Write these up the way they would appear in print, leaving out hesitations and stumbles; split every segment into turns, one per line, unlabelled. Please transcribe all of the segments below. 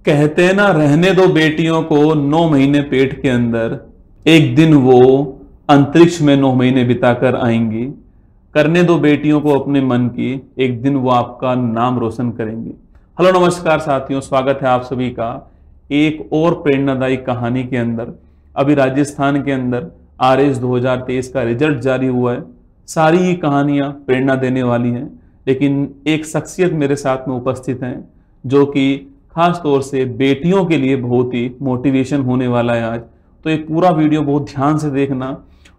कहते हैं ना, रहने दो बेटियों को 9 महीने पेट के अंदर, एक दिन वो अंतरिक्ष में 9 महीने बिताकर आएंगी। करने दो बेटियों को अपने मन की, एक दिन वो आपका नाम रोशन करेंगी। हेलो नमस्कार साथियों, स्वागत है आप सभी का एक और प्रेरणादायी कहानी के अंदर। अभी राजस्थान के अंदर आरएस 2023 का रिजल्ट जारी हुआ है। सारी ही कहानियां प्रेरणा देने वाली हैं, लेकिन एक शख्सियत मेरे साथ में उपस्थित हैं जो कि खास तौर से बेटियों के लिए बहुत ही मोटिवेशन होने वाला है आज। तो ये पूरा वीडियो बहुत ध्यान से देखना,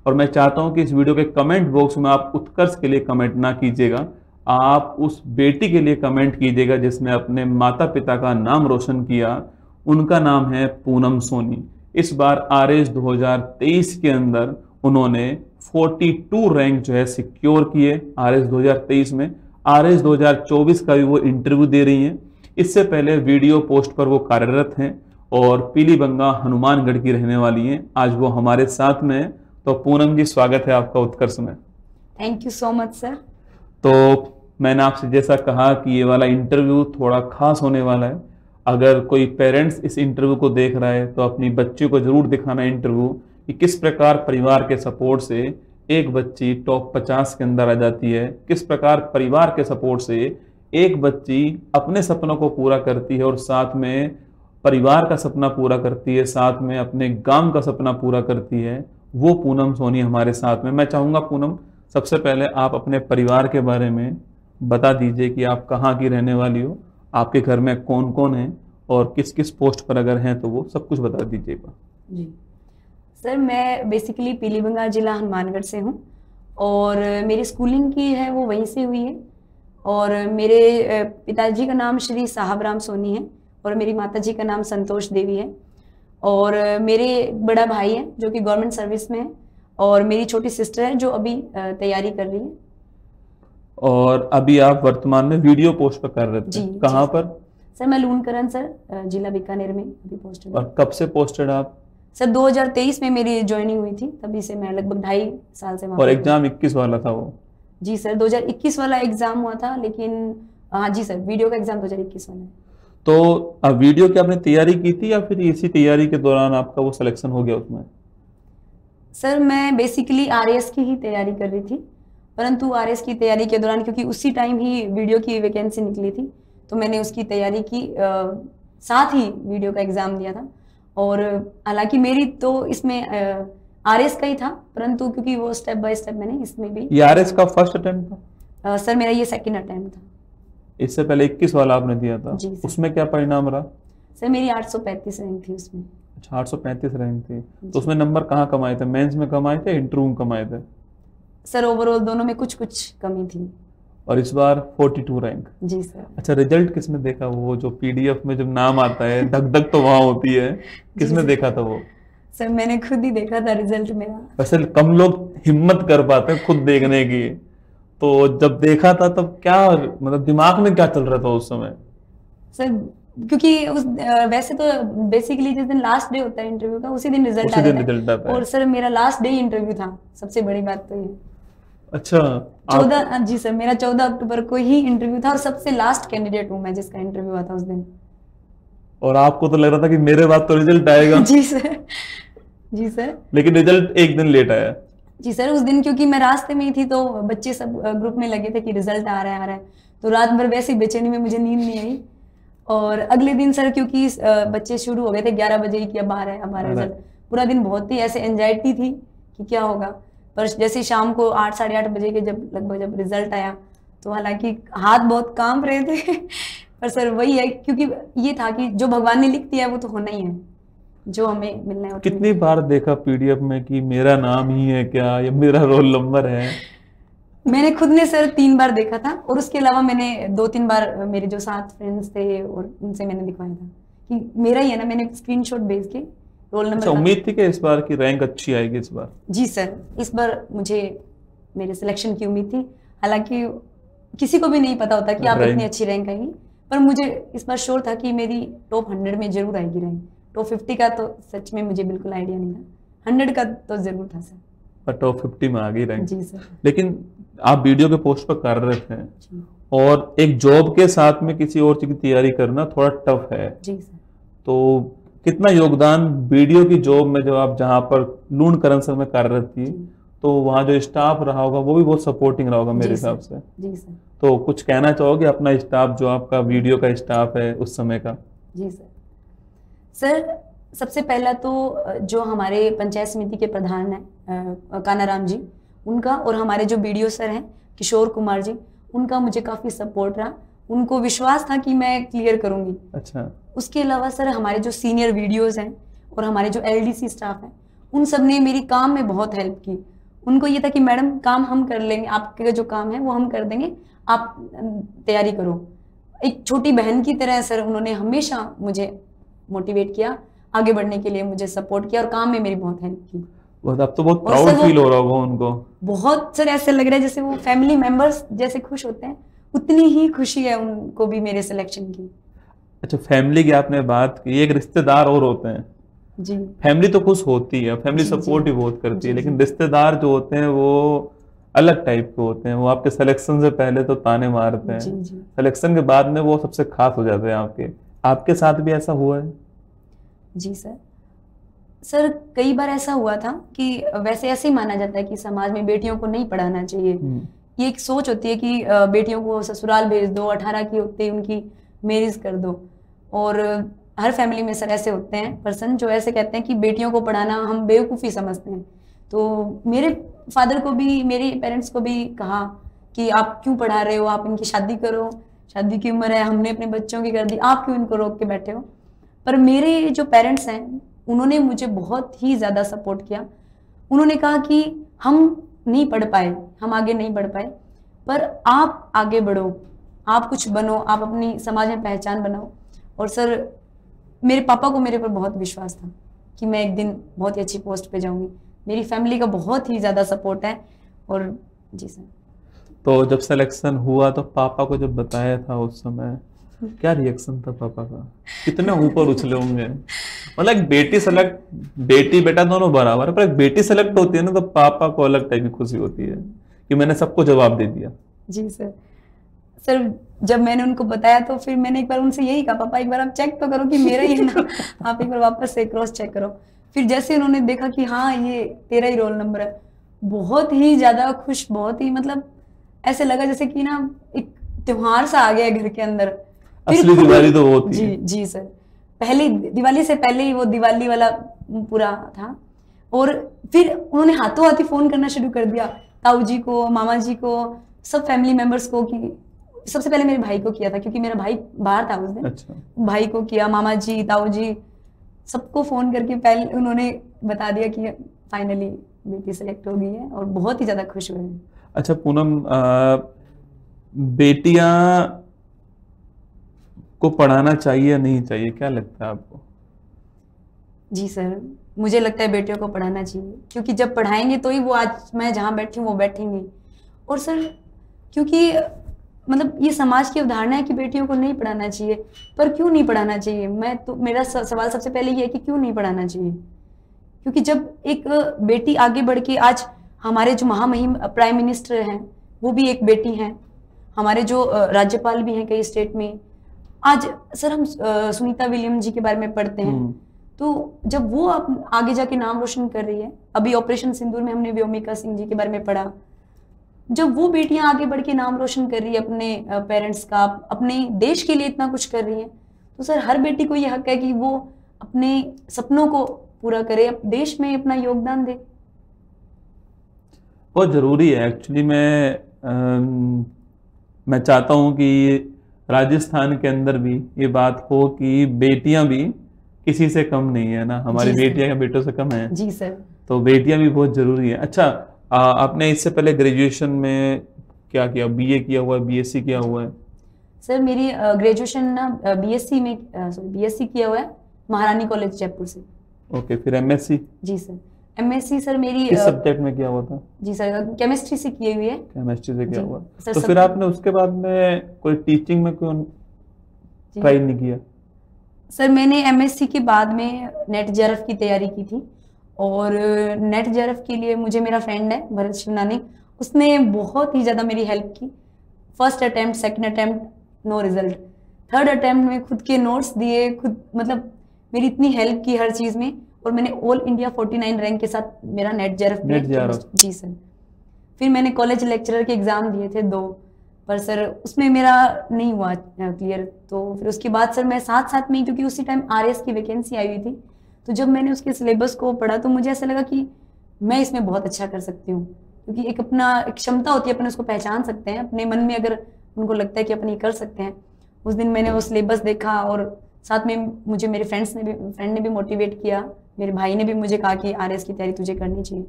और मैं चाहता हूं कि इस वीडियो के कमेंट बॉक्स में आप उत्कर्ष के लिए कमेंट ना कीजिएगा, आप उस बेटी के लिए कमेंट कीजिएगा जिसने अपने माता पिता का नाम रोशन किया। उनका नाम है पूनम सोनी। इस बार आरएस 2023 के अंदर उन्होंने 42 रैंक जो है सिक्योर किए आरएस 2023 में। आरएस 2024 का भी वो इंटरव्यू दे रही हैं। इससे पहले वीडियो पोस्ट पर वो कार्यरत हैं और पीलीबंगा हनुमानगढ़ की रहने वाली हैं। आज वो हमारे साथ में हैं। तो पूनम जी, स्वागत है आपका उत्कर्ष में।
Thank you so much sir.
तो मैंने आपसे जैसा कहा कि ये वाला इंटरव्यू थोड़ा खास होने वाला है। अगर कोई पेरेंट्स इस इंटरव्यू को देख रहा है तो अपनी बच्ची को जरूर दिखाना इंटरव्यू कि किस प्रकार परिवार के सपोर्ट से एक बच्ची टॉप 50 के अंदर आ जाती है, किस प्रकार परिवार के सपोर्ट से एक बच्ची अपने सपनों को पूरा करती है और साथ में परिवार का सपना पूरा करती है, साथ में अपने गांव का सपना पूरा करती है। वो पूनम सोनी हमारे साथ में। मैं चाहूंगा पूनम, सबसे पहले आप अपने परिवार के बारे में बता दीजिए कि आप कहाँ की रहने वाली हो, आपके घर में कौन कौन है और किस किस पोस्ट पर अगर हैं तो वो सब कुछ बता दीजिएगा।
जी सर, मैं बेसिकली पीलीबंगा जिला हनुमानगढ़ से हूँ और मेरी स्कूलिंग की है वो वहीं से हुई है। और मेरे पिताजी का नाम श्री साहब राम सोनी है और मेरी माताजी का नाम संतोष देवी है। और मेरे बड़ा भाई है जो कि गवर्नमेंट सर्विस में है और मेरी छोटी सिस्टर है जो अभी तैयारी कर रही है।
और अभी आप वर्तमान में वीडियो पोस्ट पर कर रहे थे, कहाँ पर?
सर मैं लूनकरण सर, जिला बीकानेर में अभी पोस्टेड।
और कब से पोस्टेड आप?
सर 2023 में मेरी ज्वाइनिंग हुई थी, तभी से मैं लगभग 2.5 साल से वहाँ।
और एग्जाम 21 वाला था वो?
जी सर, 2021 वाला एग्जाम हुआ था, लेकिन हाँ जी सर, वीडियो का एग्जाम 2021 वाला है।
तो अब वीडियो की आपने तैयारी की थी या फिर इसी तैयारी के दौरान आपका वो सिलेक्शन हो गया उसमें?
सर मैं बेसिकली आरएस की ही तैयारी कर रही थी, परंतु आरएस की तैयारी के दौरान क्योंकि उसी टाइम ही वीडियो की वैकेंसी निकली थी तो मैंने उसकी तैयारी की, साथ ही वीडियो का एग्जाम दिया था। और हालांकि मेरी तो इसमें आरएस का ही था, परंतु क्योंकि वो स्टेप बाय स्टेप मैंने इसमें भी।
ये आरएस का फर्स्ट अटेम्प्ट था?
सर मेरा ये सेकंड अटेम्प्ट था।
इससे पहले 21 वाला आपने दिया था?
जी सर।
उसमें क्या परिणाम रहा?
सर मेरी 835 रैंक थी उसमें।
अच्छा, 835 रैंक थी। तो उसमें नंबर कहाँ कमाए थे? मेंस में कमाए थे, इंटरव्यू में कमाए थे?
सर ओवरऑल दोनों में कुछ कुछ कमी थी।
और इस बार 42 रैंक?
जी सर।
अच्छा, रिजल्ट किसने देखा? वो जो पीडीएफ में जब नाम आता है धक धक तो वहां होती है, किसने देखा था वो?
सर मैंने खुद ही देखा था रिजल्ट मेरा।
वैसे कम लोग हिम्मत कर पाते हैं खुद देखने की, तो जब देखा था तब क्या मतलब दिमाग में क्या चल रहा था उस समय?
सर क्योंकि उस वैसे तो बेसिकली जिस दिन लास्ट डे होता है इंटरव्यू का उसी दिन रिजल्ट आता है। और सर मेरा लास्ट डे इंटरव्यू था, सबसे बड़ी बात तो ये।
अच्छा,
14 जी सर, मेरा 14 अक्टूबर को ही इंटरव्यू था और सबसे लास्ट कैंडिडेट हूँ मैं जिसका इंटरव्यू हुआ था उस दिन।
और आपको तो लग रहा था कि मेरे बाद तो रिजल्ट आएगा?
जी सर। जी सर।
लेकिन रिजल्ट एक दिन लेट आया?
जी सर, उस दिन क्योंकि मैं रास्ते में ही थी तो बच्चे सब ग्रुप में लगे थे कि रिजल्ट आ रहा है, तो रात भर वैसे ही बेचैनी में मुझे नींद नहीं आई। और अगले दिन सर क्योंकि बच्चे शुरू हो गए थे 11 बजे ही कि अब आ रहा है, अब आ रहा है रिजल्ट। पूरा दिन बहुत ही ऐसे एंजाइटी थी कि क्या होगा। पर जैसे शाम को 8 साढ़े 8 बजे के जब रिजल्ट आया तो हालांकि हाथ बहुत कांप रहे थे पर सर वही है, क्योंकि ये था कि जो भगवान ने लिख दिया है वो तो होना ही है, जो हमें मिलना है।
कितनी बार देखा पीडीएफ में कि मेरा नाम ही है क्या या मेरा रोल नंबर है?
मैंने खुद ने सर 3 बार देखा था और उसके अलावा मैंने 2-3 बार मेरे जो साथ फ्रेंड्स थे और उनसे मैंने दिखवाया था कि मेरा ही है ना। मैंने स्क्रीनशॉट भेज के रोल नंबर।
अच्छा, उम्मीद थी कि इस बार की रैंक अच्छी आएगी इस बार?
जी सर, इस बार मुझे मेरे सिलेक्शन की उम्मीद थी। हालांकि किसी को भी नहीं पता होता कि आप इतनी अच्छी रैंक आएगी, पर मुझे इस बार श्योर था कि मेरी टॉप 100 में जरूर आएगी रैंक। टॉप 50 का तो सच में मुझे बिल्कुल आइडिया नहीं था, 100 का तो जरूर था सर।
पर टॉप 50 में आ गई रैंक?
जी सर।
लेकिन आप वीडियो के पोस्ट पर कर रहे थे और एक जॉब के साथ में किसी और चीज की तैयारी करना थोड़ा टफ है।
जी सर।
तो कितना योगदान वीडियो की जॉब में, जब आप जहाँ पर लूणकरण सर में कार्यरत थी, तो वहाँ जो स्टाफ रहा होगा वो भी बहुत सपोर्टिंग रहा होगा मेरे हिसाब से।
जी सर।
तो कुछ कहना चाहोगे अपना स्टाफ, जो आपका वीडियो का स्टाफ है उस समय का?
जी सर। सर सबसे पहला तो जो हमारे पंचायत समिति के प्रधान हैं कानाराम जी, उनका, और हमारे जो वीडियो सर हैं किशोर कुमार जी, उनका मुझे काफ़ी सपोर्ट रहा। उनको विश्वास था कि मैं क्लियर करूंगी।
अच्छा।
उसके अलावा सर हमारे जो सीनियर वीडियोस हैं और हमारे जो एलडीसी स्टाफ हैं, उन सब ने मेरी काम में बहुत हेल्प की। उनको ये था कि मैडम काम हम कर लेंगे, आपके जो काम है वो हम कर देंगे, आप तैयारी करो। एक छोटी बहन की तरह सर उन्होंने हमेशा मुझे मोटिवेट किया, आगे बढ़ने के लिए मुझे सपोर्ट किया और काम में मेरी बहुत हेल्प की।
बहुत, अब तो बहुत प्राउड फील हो रहा होगा उनको।
बहुत सर, ऐसे लग रहा है जैसे वो फैमिली मेंबर्स जैसे खुश होते हैं, उतनी ही खुशी है उनको भी मेरे सिलेक्शन की।
अच्छा, फैमिली की आपने बात की, एक रिश्तेदार और होते हैं
जी।
फैमिली तो खुश होती है, फैमिली
जी,
सपोर्ट
जी,
भी बहुत करती है,
जी,
लेकिन
जी।
रिश्तेदार जो होते हैं वो अलग टाइप के होते हैं। वो आपके सिलेक्शन से पहले तो ताने मारते हैं,
जी, जी।
सिलेक्शन के बाद में वो सबसे खास हो जाते हैं आपके। आपके साथ भी ऐसा हुआ है?
जी सर। सर कई बार ऐसा हुआ था कि वैसे ऐसे ही माना जाता है कि समाज में बेटियों को नहीं पढ़ाना चाहिए। ये एक सोच होती है कि बेटियों को ससुराल भेज दो, 18 की होते ही उनकी मैरिज कर दो। और हर फैमिली में सर ऐसे होते हैं पर्सन जो ऐसे कहते हैं कि बेटियों को पढ़ाना हम बेवकूफ़ी समझते हैं। तो मेरे फादर को भी, मेरे पेरेंट्स को भी कहा कि आप क्यों पढ़ा रहे हो, आप इनकी शादी करो, शादी की उम्र है, हमने अपने बच्चों की कर दी, आप क्यों इनको रोक के बैठे हो। पर मेरे जो पेरेंट्स हैं उन्होंने मुझे बहुत ही ज़्यादा सपोर्ट किया। उन्होंने कहा कि हम नहीं पढ़ पाए, हम आगे नहीं बढ़ पाए, पर आप आगे बढ़ो, आप कुछ बनो, आप अपनी समाज में पहचान बनाओ। और सर मेरे पापा को मेरे पर बहुत विश्वास था कि मैं एक दिन बहुत ही अच्छी पोस्ट पे जाऊंगी। मेरी फैमिली का बहुत ही ज़्यादा सपोर्ट है। और जी सर।
तो जब सिलेक्शन हुआ तो पापा को जब बताया था उस समय, क्या रिएक्शन था पापा का? कितने ऊपर उछले होंगे। मतलब एक बेटी सेलेक्ट, बेटी बेटा दोनों बराबर है, पर एक बेटी सेलेक्ट होती है ना तो पापा को अलग टाइप की खुशी होती है कि मैंने सबको जवाब दे दिया।
जी सर। सर जब मैंने उनको बताया तो फिर मैंने एक बार उनसे यही कहा, पापा एक बार आप चेक तो करो कि मेरा ही है ना, आप एक बार वापस से क्रॉस चेक करो। फिर जैसे उन्होंने देखा कि हाँ ये तेरा ही रोल नंबर है, बहुत ही ज्यादा खुश, बहुत ही मतलब ऐसे लगा जैसे कि ना एक त्योहार सा आ गया घर के अंदर।
असली दिवाली तो वो होती
है। जी जी सर। पहले दिवाली से पहले ही वो दिवाली वाला पूरा था। और फिर उन्होंने हाथों हाथ ही फोन करना शुरू कर दिया, ताऊ जी को, मामा जी को, सब फैमिली मेंबर्स को। कि सबसे पहले मेरे भाई को किया था क्योंकि मेरा भाई बाहर था उस दिन।
अच्छा।
भाई को किया, मामा जी, ताऊ जी, सबको फोन करके पहले उन्होंने बता दिया कि फाइनली बेटी सेलेक्ट हो गई है और बहुत ही ज्यादा खुश हुए हैं।
अच्छा पूनम, बेटियां को पढ़ाना चाहिए या नहीं चाहिए, क्या लगता है आपको?
जी सर, मुझे लगता है बेटियों को पढ़ाना चाहिए, क्योंकि जब पढ़ाएंगे तो ही वो आज मैं जहाँ बैठी हूँ वो बैठेंगी। और सर क्योंकि मतलब ये समाज की अवधारणा है कि बेटियों को नहीं पढ़ाना चाहिए, पर क्यों नहीं पढ़ाना चाहिए? मैं तो मेरा सवाल सबसे पहले ये है कि क्यों नहीं पढ़ाना चाहिए? क्योंकि जब एक बेटी आगे बढ़ के, आज हमारे जो महामहिम प्राइम मिनिस्टर हैं वो भी एक बेटी हैं, हमारे जो राज्यपाल भी हैं कई स्टेट में। आज सर हम सुनीता विलियम जी के बारे में पढ़ते हैं, तो जब वो आगे जाके नाम रोशन कर रही है, अभी ऑपरेशन सिंदूर में हमने व्योमिका सिंह जी के बारे में पढ़ा, जब वो बेटियां आगे बढ़ के नाम रोशन कर रही है अपने पेरेंट्स का, अपने देश के लिए इतना कुछ कर रही है, तो सर हर बेटी को ये हक है कि वो अपने सपनों को पूरा करे, देश में अपना योगदान दे।
बहुत जरूरी है एक्चुअली। मैं चाहता हूं कि राजस्थान के अंदर भी ये बात हो कि बेटियां भी किसी से कम नहीं है ना, हमारी बेटियां क्या बेटों से कम है? जी सर। तो बेटियां भी बहुत जरूरी है। अच्छा, आपने इससे पहले ग्रेजुएशन में क्या किया? बीए किया हुआ है, बीएससी किया हुआ है?
सर मेरी ग्रेजुएशन ना बीएससी में, बीएससी किया हुआ है महारानी कॉलेज जयपुर से।
ओके, फिर एमएससी?
जी सर, एमएससी सर मेरी
किस सब्जेक्ट में किया हुआ था?
जी सर, केमिस्ट्री से की हुई है।
केमिस्ट्री से किया हुआ। तो फिर आपने उसके बाद में कोई टीचिंग में कोई ट्राई नहीं किया?
सर मैंने एमएससी के बाद में नेट जेआरएफ की तैयारी की थी, और नेट जेआरएफ के लिए मुझे मेरा फ्रेंड है भरत शिवनानी, उसने बहुत ही ज़्यादा मेरी हेल्प की। First attempt, second attempt no result, third attempt में खुद के नोट्स दिए, खुद मतलब मेरी इतनी हेल्प की हर चीज में, और मैंने ऑल इंडिया 49 रैंक के साथ मेरा नेट जेआरएफ जी सर। फिर मैंने कॉलेज लेक्चरर के एग्जाम दिए थे 2, पर सर उसमें मेरा नहीं हुआ क्लियर। तो फिर उसके बाद सर मैं साथ साथ में, क्योंकि उसी टाइम आरएस की वैकेंसी आई हुई थी, तो जब मैंने उसके सिलेबस को पढ़ा तो मुझे ऐसा लगा कि मैं इसमें बहुत अच्छा कर सकती हूँ, क्योंकि एक अपना एक क्षमता होती है, अपन उसको पहचान सकते हैं अपने मन में, अगर उनको लगता है कि अपन ये कर सकते हैं। उस दिन मैंने वो सिलेबस देखा, और साथ में मुझे मेरे फ्रेंड ने भी मोटिवेट किया, मेरे भाई ने भी मुझे कहा कि आरएस की तैयारी तुझे करनी चाहिए,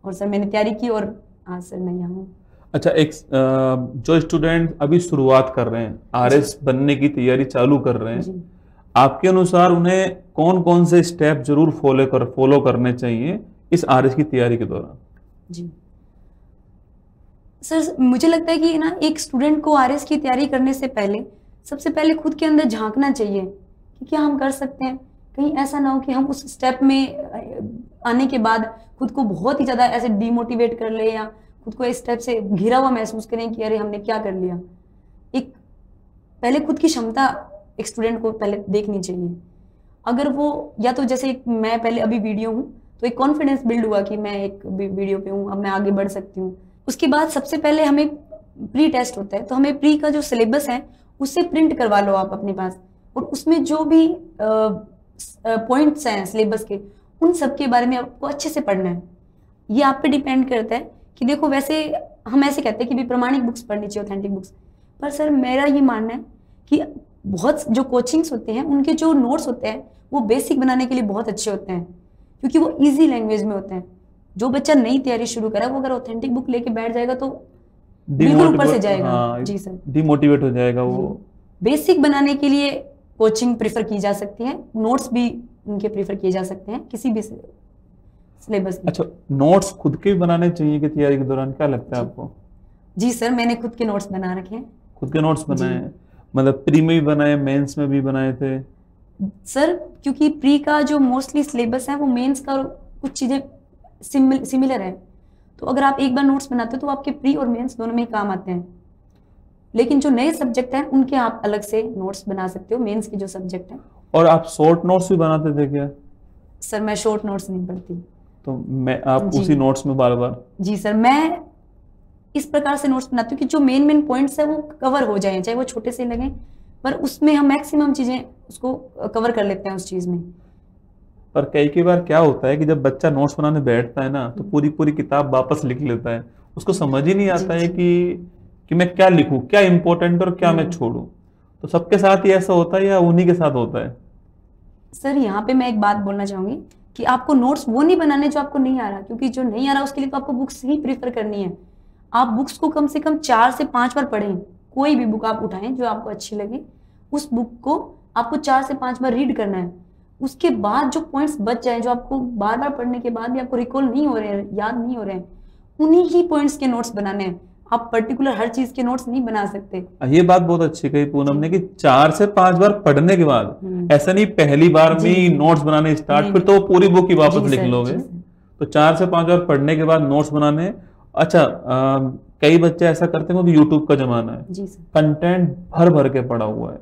और सर मैंने तैयारी की, और आज सर मैं यहाँ हूँ।
अच्छा, एक जो स्टूडेंट अभी शुरुआत कर रहे हैं, आरएस बनने की तैयारी चालू कर रहे हैं, आपके अनुसार उन्हें कौन कौन से स्टेप जरूर फॉलो करने चाहिए इस आरएस की तैयारी के दौरान? जी
सर, मुझे लगता है कि ना एक स्टूडेंट को आरएस की तैयारी करने से पहले सबसे पहले खुद के अंदर झांकना चाहिए कि क्या हम कर सकते हैं। कहीं ऐसा ना हो कि हम उस स्टेप में आने के बाद खुद को बहुत ही ज्यादा ऐसे डिमोटिवेट कर ले, या खुद को इस स्टेप से घिरा हुआ महसूस करें कि अरे हमने क्या कर लिया। एक पहले खुद की क्षमता एक स्टूडेंट को पहले देखनी चाहिए। अगर वो, या तो जैसे मैं पहले अभी वीडियो हूँ, तो एक कॉन्फिडेंस बिल्ड हुआ कि मैं एक वीडियो पे हूँ, अब मैं आगे बढ़ सकती हूँ। उसके बाद सबसे पहले हमें प्री टेस्ट होता है, तो हमें प्री का जो सिलेबस है उससे प्रिंट करवा लो आप अपने पास, और उसमें जो भी पॉइंट्स हैं सिलेबस के, उन सब के बारे में आपको अच्छे से पढ़ना है। ये आप पे डिपेंड करता है कि देखो, वैसे हम ऐसे कहते हैं कि भी प्रमाणिक बुक्स पढ़नी चाहिए, ऑथेंटिक बुक्स, पर सर मेरा ये मानना है कि बहुत जो कोचिंग्स होते हैं उनके जो नोट्स होते हैं वो बेसिक बनाने के लिए बहुत अच्छे होते हैं, क्योंकि वो इजी लैंग्वेज में होते हैं। जो बच्चा नई तैयारी शुरू करा, वो अगर ऑथेंटिक बुक लेके बैठ जाएगा तो बिल्कुल ऊपर से जाएगा। हाँ, जी सर,
डिमोटिवेट हो जाएगा वो।
बेसिक बनाने के लिए कोचिंग प्रेफर की जा सकती है, नोट्स भी उनके प्रेफर किए जा सकते हैं किसी भी सिलेबस में।
अच्छा, नोट्स खुद के भी बनाने चाहिए कि तैयारी के दौरान, क्या लगता है आपको?
जी सर, मैंने खुद के नोट्स बना रखे हैं।
खुद के नोट्स बनाए हैं, मतलब प्री में भी बनाए, मेंस में भी बनाए थे?
सर क्योंकि प्री का जो मोस्टली सिलेबस है वो मेंस का कुछ चीजें सिमिलर है, तो अगर आप एक बार नोट्स बनाते हो तो आपके प्री और मेंस दोनों में काम आते हैं। लेकिन जो नए सब्जेक्ट हैं उनके आप अलग से नोट्स बना सकते हो, मेंस के जो सब्जेक्ट हैं।
और आप शॉर्ट नोट्स भी बनाते थे क्या?
सर मैं शॉर्ट नोट्स नहीं पढ़ती,
तो मैं आप उसी नोट्स में बार बार?
जी सर, मैं इस प्रकार से नोट्स बनाती हूँ कि जो मेन पॉइंट्स है वो कवर हो जाए, चाहे वो छोटे से लगे, पर उसमें हम मैक्सिमम चीजें उसको कवर कर लेते हैं उस चीज में।
पर कई बार क्या होता है कि जब बच्चा नोट्स बनाने बैठता है ना, तो पूरी पूरी किताब वापस लिख लेता है, उसको समझ ही नहीं आता है कि मैं क्या लिखूं, क्या इंपॉर्टेंट और क्या मैं छोड़ूं। तो सबके साथ ही ऐसा होता है या उन्हीं के साथ होता है?
सर यहाँ पे मैं एक बात बोलना चाहूंगी कि आपको नोट्स वो नहीं बनाने जो आपको नहीं आ रहा, क्योंकि जो नहीं आ रहा उसके लिए तो आपको बुक्स ही प्रीफर करनी है। आप बुक्स को कम से कम 4 से 5 बार पढ़ें, कोई भी बुक आप उठाएं जो आपको अच्छी लगे, उस बुक को आपको 4 से 5 बार रीड करना है। उसके बाद जो पॉइंट्स बच जाए, जो आपको बार बार पढ़ने के बाद भी आपको रिकॉल नहीं हो रहे हैं, याद नहीं हो रहे हैं, उन्हीं ही पॉइंट्स के नोट्स बनाने हैं। आप पर्टिकुलर हर चीज के नोट्स नहीं बना सकते।
ये बात बहुत अच्छी कही पूनम ने कि 4 से 5 बार पढ़ने के बाद, ऐसा नहीं पहली बार में ही नोट्स बनाने स्टार्ट, फिर तो पूरी बुक ही वापस लिख लोगे। तो 4 से 5 बार पढ़ने के बाद नोट्स बनाने। अच्छा, कई बच्चे ऐसा करते हैं कि यूट्यूब का जमाना है, कंटेंट भर भर के पड़ा हुआ है,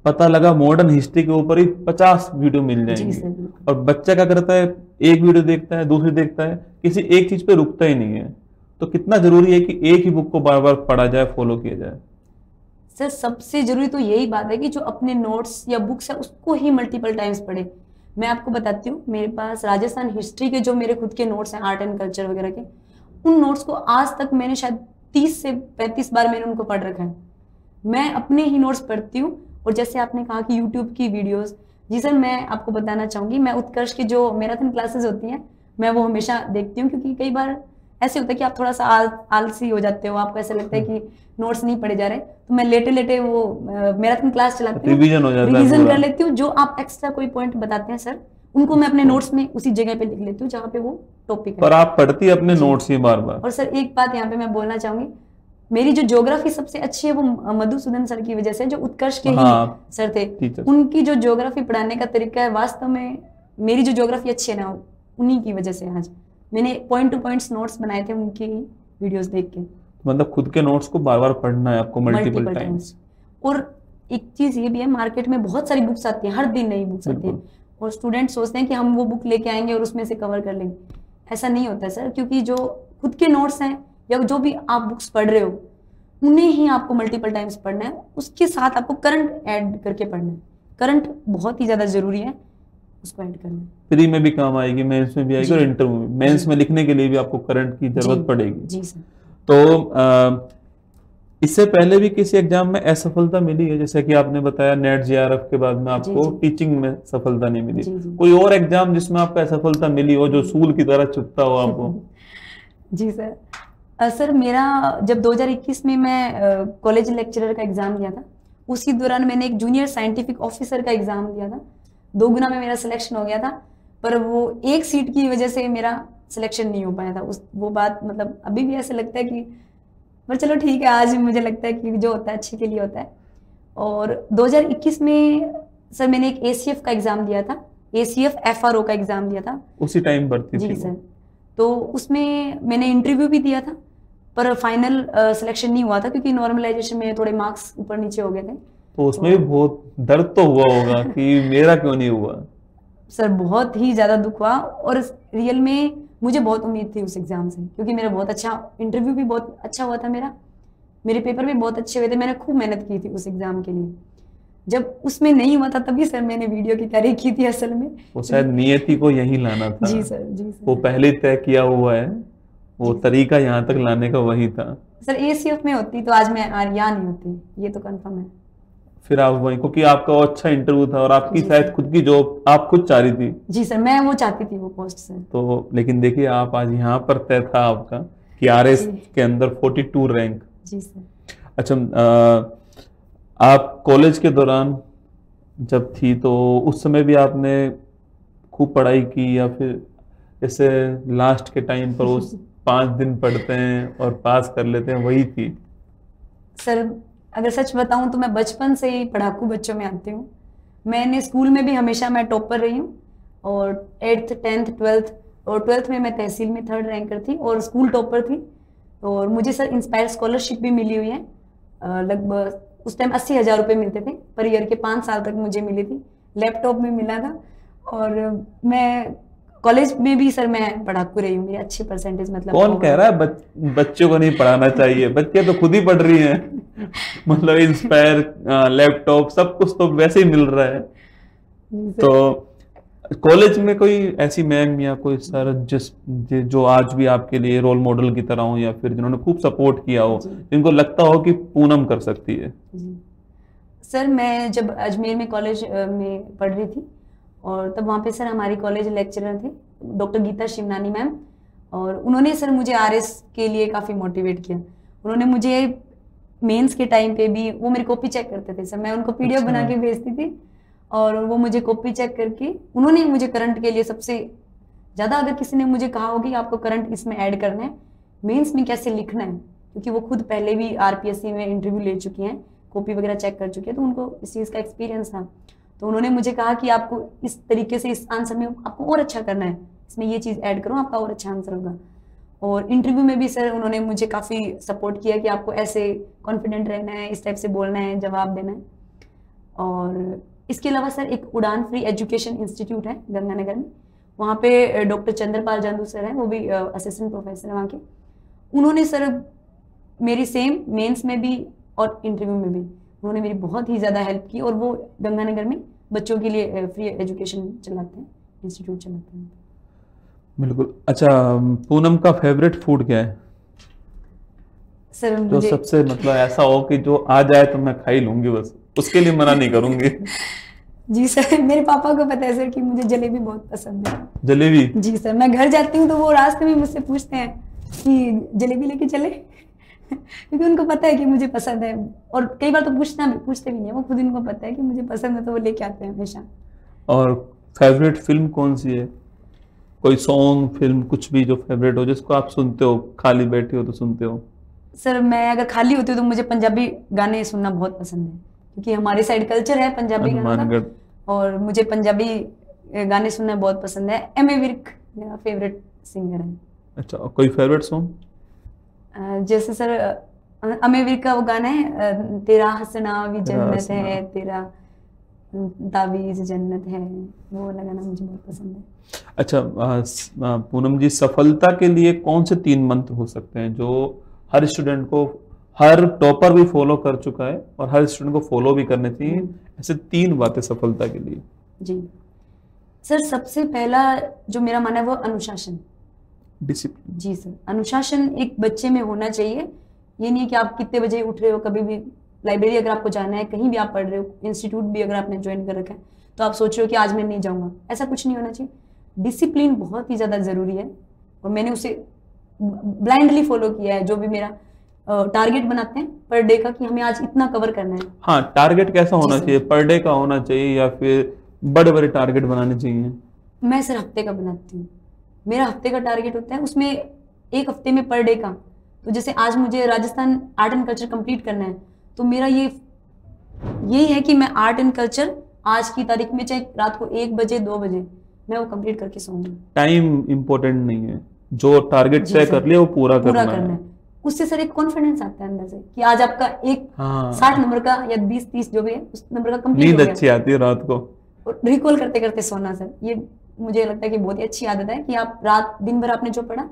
पता लगा मॉडर्न हिस्ट्री के ऊपर ही 50 वीडियो मिल जाएंगे, और बच्चा क्या करता है, एक वीडियो देखता है, दूसरी देखता है, किसी एक चीज पे रुकता ही नहीं है। तो कितना जरूरी है कि एक ही बुक को बार बार पढ़ा जाए, फॉलो किया जाए?
सर सबसे जरूरी तो यही बात है कि जो अपने नोट्स या बुक्स है उसको ही मल्टीपल टाइम्स पढ़े। मैं आपको बताती हूँ, मेरे पास राजस्थान हिस्ट्री के जो मेरे खुद के नोट्स हैं, आर्ट एंड कल्चर वगैरह के, उन नोट्स को आज तक मैंने शायद 30 से 35 बार मैंने उनको पढ़ रखा है। मैं अपने ही नोट्स पढ़ती हूँ। और जैसे आपने कहा कि यूट्यूब की वीडियोस, जी सर मैं आपको बताना चाहूंगी, मैं उत्कर्ष की जो मैराथन क्लासेस होती हैं मैं वो हमेशा देखती हूँ, क्योंकि कई बार ऐसे होता है कि आप थोड़ा सा आलसी हो जाते हो, आपको ऐसा लगता है कि नोट्स नहीं पढ़े जा रहे, तो मैं लेटे लेटे वो मैराथन क्लास चलाती हूँ, रिवीजन कर लेती हूँ। जो आप एक्स्ट्रा कोई पॉइंट बताते हैं सर, उनको मैं अपने नोट्स में उसी जगह पे लिख लेती हूँ जहाँ पे वो टॉपिक है।
पर आप पढ़ती अपने नोट्स ही बार बार।
और सर एक बात यहाँ पे मैं बोलना चाहूंगी, मेरी जो ज्योग्राफी सबसे अच्छी है वो मधुसूदन सर की वजह से, जो उत्कर्ष के ही सर थे, उनकी जो ज्योग्राफी पढ़ाने का तरीका है, वास्तव में मेरी जो ज्योग्राफी अच्छी है ना, उन्हीं की वजह से आज मैंने पॉइंट टू पॉइंट्स नोट्स बनाए थे उनकी वीडियोस देख के।
मतलब खुद के नोट्स को बार बार पढ़ना है आपको, मल्टीपल टाइम्स।
और एक चीज ये भी है, मार्केट में बहुत सारी बुक्स आती हैं, हर दिन नई बुक्स आती हैं,
बिल्कुल।
और स्टूडेंट सोचते हैं कि हम वो बुक लेके आएंगे और उसमें से कवर कर लेंगे। ऐसा नहीं होता सर, क्योंकि जो खुद के नोट्स हैं या जो भी आप बुक्स पढ़ रहे हो उन्हें ही आपको मल्टीपल टाइम्स पढ़ना है, उसके साथ आपको करंट ऐड करके पढ़ना है। करंट बहुत ही ज्यादा जरूरी है, उसको ऐड करना है।
प्री में भी काम आएगी, मेंस में भी आएगी
जी।
और इंटरव्यू में, मेंस
जी।
में लिखने के लिए भी आपको करंट की जरूरत
जी।
पड़ेगी।
जी सर।
तो इससे पहले भी किसी एग्जाम में असफलता मिली है, जैसे कि आपने बताया नेट जेआरएफ के बाद में आपको
जी।
टीचिंग में सफलता नहीं मिली,
जी। जी।
कोई और एग्जाम जिसमें आपको असफलता मिली हो जो सूल की तरह चुभता हो आपको?
जी सर। सर मेरा जब 2021 में मैं कॉलेज लेक्चरर का एग्जाम दिया था, उसी दौरान मैंने एक जूनियर साइंटिफिक ऑफिसर का एग्जाम दिया था। 2 गुना में मेरा सिलेक्शन हो गया था, पर वो एक सीट की वजह से मेरा सिलेक्शन नहीं हो पाया था। उस वो बात मतलब अभी भी ऐसे लगता है कि, पर चलो ठीक है, आज मुझे लगता है कि जो होता है अच्छे के लिए होता है। और 2021 में सर मैंने एक ACF का एग्जाम दिया था, ACF FRO का एग्जाम दिया था।
उसी टाइम भर्ती
जी
थी वो?
सर। तो उसमें मैंने इंटरव्यू भी दिया था, पर फाइनल सिलेक्शन नहीं हुआ था, क्योंकि नॉर्मलाइजेशन में थोड़े मार्क्स ऊपर नीचे हो गए थे।
तो उसमें भी बहुत दर्द तो हुआ होगा कि मेरा क्यों नहीं हुआ?
सर बहुत ही ज्यादा दुख हुआ, और रियल में मुझे बहुत उम्मीद थी उस एग्जाम से, क्योंकि मेरा बहुत अच्छा इंटरव्यू भी बहुत अच्छा हुआ था, मेरे पेपर भी बहुत अच्छे हुए थे, मैंने खूब मेहनत की थी उस एग्जाम के लिए। जब उसमें नहीं हुआ था तभी सर मैंने वीडियो की तैयारी की थी असल में।
वो शायद नियति को यही लाना था।
जी सर। जी सर।
वो पहले ही तय किया हुआ है, वो
जी।
तरीका यहाँ तक लाने का वही था।
सर ACF में होती तो आज मैं यहाँ नहीं होती, ये तो कंफर्म है।
फिर आप वही, क्योंकि आपका वो अच्छा इंटरव्यू था और आपकी
जी
शायद
सर।
खुद की जॉब आप खुद चाह रही थी।
जी सर, मैं वो चाहती थी वो पोस्ट सर।
तो लेकिन देखिए आप आज यहाँ पर तय था आपका कि RS
जी।
के अंदर 42 रैंक।
जी सर।
अच्छा, आप कॉलेज के दौरान जब थी तो उस समय भी आपने खूब पढ़ाई की, या फिर जैसे लास्ट के टाइम पर उस 5 दिन पढ़ते हैं और पास कर लेते हैं वही थी?
सर अगर सच बताऊं तो मैं बचपन से ही पढ़ाकू बच्चों में आती हूँ। मैंने स्कूल में भी हमेशा मैं टॉपर रही हूँ, और 8th 10th 12th, और 12th में मैं तहसील में 3rd रैंकर थी और स्कूल टॉपर थी। और मुझे सर इंस्पायर स्कॉलरशिप भी मिली हुई है, लगभग उस टाइम 80,000 रुपये मिलते थे पर ईयर के, 5 साल तक मुझे मिली थी। लैपटॉप भी मिला था, और मैं कॉलेज में भी सर मैं पढ़ाकू रही हूँ, मेरी अच्छी परसेंटेज मतलब।
कौन कह रहा है बच्चों को नहीं पढ़ाना चाहिए? बच्चे तो खुद ही पढ़ रही हैं। मतलब इंस्पायर, लैपटॉप, सब कुछ तो वैसे ही मिल रहा है। तो कॉलेज में कोई ऐसी मैम या कोई सर जो आज भी आपके लिए रोल मॉडल की तरह हो, या फिर जिन्होंने खूब सपोर्ट किया हो, जिनको लगता हो कि पूनम कर सकती है?
जी सर, मैं जब अजमेर में कॉलेज में पढ़ रही थी, और तब वहाँ पे सर हमारी कॉलेज लेक्चरर थे डॉक्टर गीता शिवनानी मैम, और उन्होंने सर मुझे RS के लिए काफ़ी मोटिवेट किया। उन्होंने मुझे मेंस के टाइम पे भी वो मेरी कॉपी चेक करते थे सर, मैं उनको PDF बना के भेजती थी, और वो मुझे कॉपी चेक करके उन्होंने मुझे करंट के लिए सबसे ज़्यादा, अगर किसी ने मुझे कहा होगी आपको करंट इसमें ऐड करना है, मेंस में कैसे लिखना है, क्योंकि वो खुद पहले भी RPSC में इंटरव्यू ले चुकी हैं, कॉपी वगैरह चेक कर चुकी है, तो उनको इस चीज़ का एक्सपीरियंस था। तो उन्होंने मुझे कहा कि आपको इस तरीके से इस आंसर में आपको और अच्छा करना है, इसमें ये चीज़ ऐड करो, आपका और अच्छा आंसर होगा। और इंटरव्यू में भी सर उन्होंने मुझे काफ़ी सपोर्ट किया कि आपको ऐसे कॉन्फिडेंट रहना है, इस टाइप से बोलना है, जवाब देना है। और इसके अलावा सर एक उड़ान फ्री एजुकेशन इंस्टीट्यूट है गंगानगर में, वहाँ पे डॉक्टर चंद्रपाल जांदू सर हैं, वो भी असिस्टेंट प्रोफेसर है वहाँ के। उन्होंने सर मेरी सेम मेंस में भी और इंटरव्यू में भी उन्होंने मेरी बहुत ही ज़्यादा हेल्प की, और वो गंगानगर में बच्चों के लिए फ्री एजुकेशन चलाते हैं, इंस्टीट्यूट चलाते हैं।
बिल्कुल। अच्छा, पूनम का फेवरेट फूड क्या है
सर
जो
मुझे
सबसे मतलब ऐसा हो कि जो आ जाए तो मैं खा ही लूंगी, बस उसके लिए मना नहीं करूंगी?
जी सर, मेरे पापा को पता है सर कि मुझे जलेबी बहुत पसंद है।
जलेबी?
जी सर, मैं घर जाती हूँ तो वो रास्ते में मुझसे पूछते हैं कि जलेबी लेके चले क्योंकि उनको पता है कि मुझे पसंद है, और कई बार तो पूछते भी नहीं है, वो खुद उनको पता है कि मुझे पसंद है, तो वो लेके आते हैं हमेशा।
और फेवरेट फिल्म कौन सी है? कोई सॉन्ग, फिल्म, कुछ भी जो फेवरेट हो, जिसको आप सुनते हो, खाली बैठे हो तो सुनते हो?
सर मैं अगर खाली होती हूँ तो मुझे पंजाबी गाने सुनना बहुत पसंद है, क्योंकि हमारे साइड कल्चर है पंजाबी गानों का,
हनुमानगढ़।
और मुझे पंजाबी गाने सुनना बहुत पसंद है। M.A. विर्क मेरा फेवरेट सिंगर है।
अच्छा, कोई फेवरेट सॉन्ग?
जैसे सर अमेर विर्क का वो गाना है तेरा हंसना भी
तेरा
जन्नत
हंसना।
है, तेरा ताबीज जन्नत है, वो वाला गाना मुझे बहुत पसंद है।
अच्छा, पूनम जी, सफलता के लिए कौन से 3 मंत्र हो सकते हैं जो हर स्टूडेंट को, हर टॉपर भी फॉलो कर चुका है और हर स्टूडेंट को फॉलो भी करने चाहिए, ऐसे 3 बातें सफलता के लिए?
जी सर, सबसे पहला जो मेरा मानना है वो अनुशासन।
डिसिप्लिन।
जी सर, अनुशासन एक बच्चे में होना चाहिए। ये नहीं है कि आप कितने बजे उठ रहे हो, कभी भी लाइब्रेरी अगर आपको जाना है, कहीं भी आप पढ़ रहे हो, इंस्टीट्यूट भी अगर आपने ज्वाइन कर रखा है तो आप सोच रहे हो कि आज मैं नहीं जाऊंगा, ऐसा कुछ नहीं होना चाहिए। डिसिप्लिन बहुत ही ज़्यादा ज़रूरी है और मैंने उसे ब्लाइंडली फॉलो किया है। जो भी मेरा टारगेट बनाते हैं पर डे का कि हमें आज इतना कवर करना है।
हाँ, टारगेट कैसा होना
सर।
चाहिए? पर डे का होना चाहिए या फिर बड़े बड़े टारगेट बनाने चाहिए?
मैं सर हफ्ते का बनाती हूँ। मेरा हफ्ते का टारगेट होता है, उसमें एक हफ्ते में पर डे का, तो जैसे आज मुझे Rajasthan art and culture complete करना है, तो मेरा यही है कि मैं आर्ट एंड कल्चर आज की तारीख में चाहे रात को 1 बजे 2 बजे मैं वो कंप्लीट करके सोऊंगी।
टाइम इम्पोर्टेंट नहीं है, जो टारगेट
जी
तय
सर।
कर लिया वो पूरा
पूरा
करना
करना
है।
है। उससे सर एक कॉन्फिडेंस आता है अंदर से कि आज आपका एक
हाँ,
60 नंबर का या 20-30 जो भी है उस नंबर का कंप्लीट
नींद
हो गया।
अच्छी आती है रात को।
और रिकॉल करते करते सोना सर, ये मुझे लगता है कि बहुत ही अच्छी आदत है कि आप रात दिन भर आपने जो पढ़ा